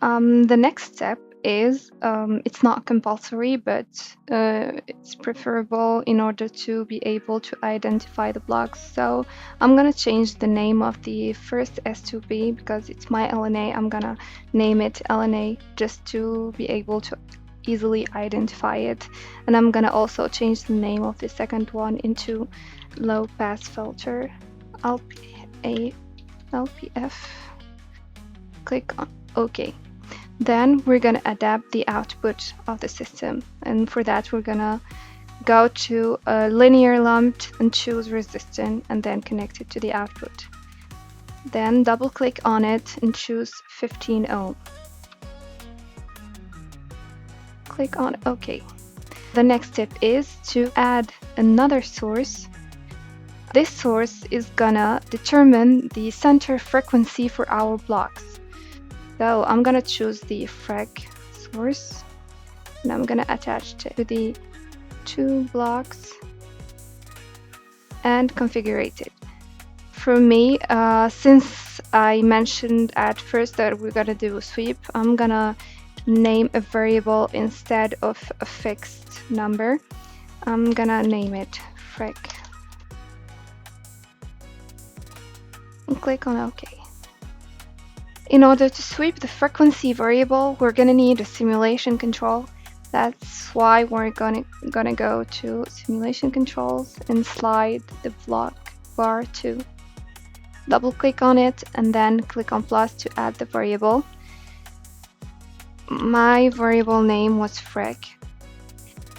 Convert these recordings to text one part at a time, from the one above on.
The next step is it's not compulsory, but it's preferable in order to be able to identify the blocks. So I'm gonna change the name of the first S2P because it's my LNA. I'm gonna name it LNA just to be able to easily identify it. And I'm gonna also change the name of the second one into low pass filter, LPF. Click on OK. Then we're going to adapt the output of the system. And for that, we're going to go to a linear lumped and choose resistant and then connect it to the output. Then double click on it and choose 15 ohm. Click on OK. The next step is to add another source. This source is gonna determine the center frequency for our blocks. So I'm gonna choose the frec source and I'm gonna attach it to the two blocks and configure it. For me, since I mentioned at first that we're gonna do a sweep, I'm gonna name a variable instead of a fixed number. I'm gonna name it frec and click on OK. In order to sweep the frequency variable, we're gonna need a simulation control. That's why we're gonna go to simulation controls and slide the block bar to. Double click on it and then click on plus to add the variable. My variable name was frec.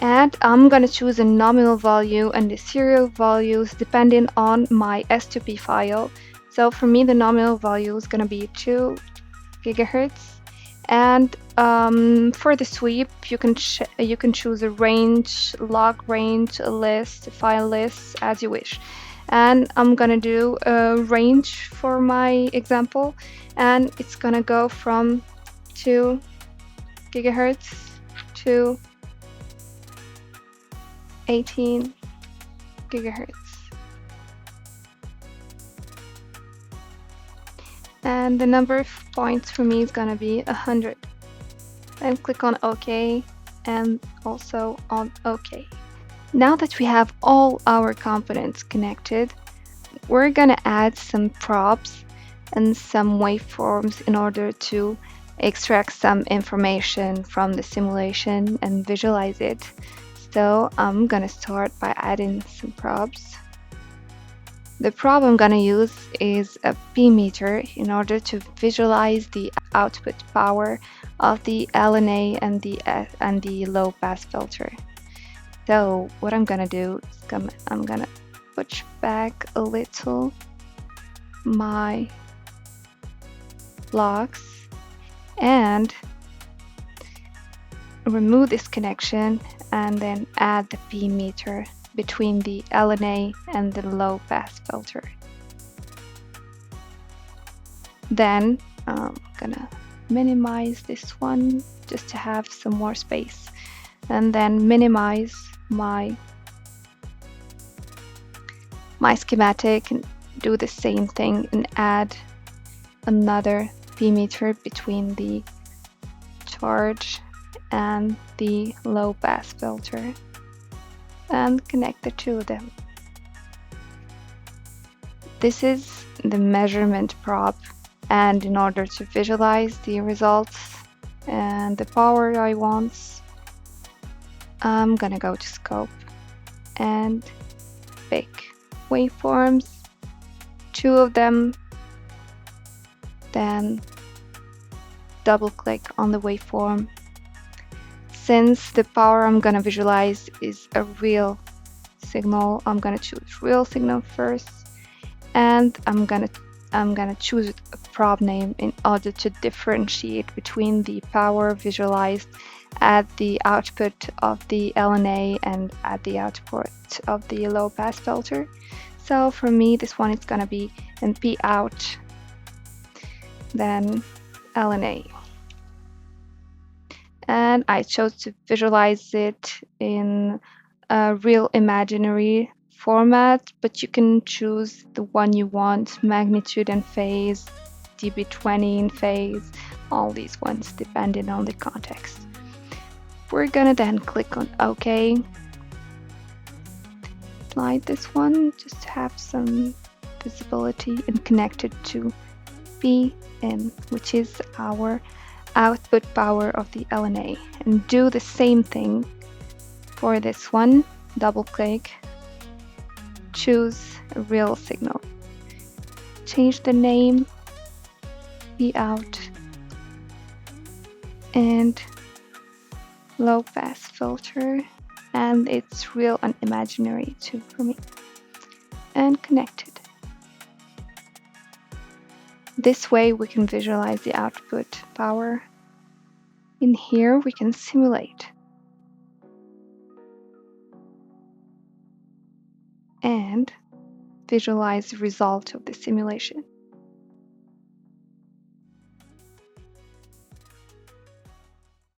And I'm gonna choose a nominal value and the serial values depending on my S2P file. So for me, the nominal value is gonna be 2 gigahertz. And for the sweep, you can choose a range, log range, a list, a file list, as you wish. And I'm gonna do a range for my example, and it's gonna go from 2 gigahertz to 18 gigahertz. And the number of points for me is gonna be 100. And click on OK and also on OK. Now that we have all our components connected, we're gonna add some props and some waveforms in order to extract some information from the simulation and visualize it. So I'm gonna start by adding some props. The prob I'm gonna use is a P meter in order to visualize the output power of the LNA and the low pass filter. So what I'm gonna do is I'm gonna push back a little my blocks and remove this connection and then add the P meter between the LNA and the low pass filter. Then I'm gonna minimize this one just to have some more space, and then minimize my schematic and do the same thing and add another P meter between the charge and the low pass filter and connect the two of them. This is the measurement prob, and in order to visualize the results and the power I want, I'm gonna go to scope and pick waveforms, 2 of them, then double click on the waveform. Since the power I'm gonna visualize is a real signal, I'm gonna choose real signal first, and I'm gonna choose a prob name in order to differentiate between the power visualized at the output of the LNA and at the output of the low pass filter. So for me, this one is gonna be an P out, then LNA. And I chose to visualize it in a real imaginary format, but you can choose the one you want, magnitude and phase, dB20 in phase, all these ones depending on the context. We're gonna then click on OK. Slide this one just to have some visibility and connect it to Pin, which is our output power of the LNA. And do the same thing for this one. Double click, choose a real signal. Change the name, P out, and low pass filter, and it's real and imaginary too for me. And connect it. This way we can visualize the output power. In here we can simulate. And visualize the result of the simulation.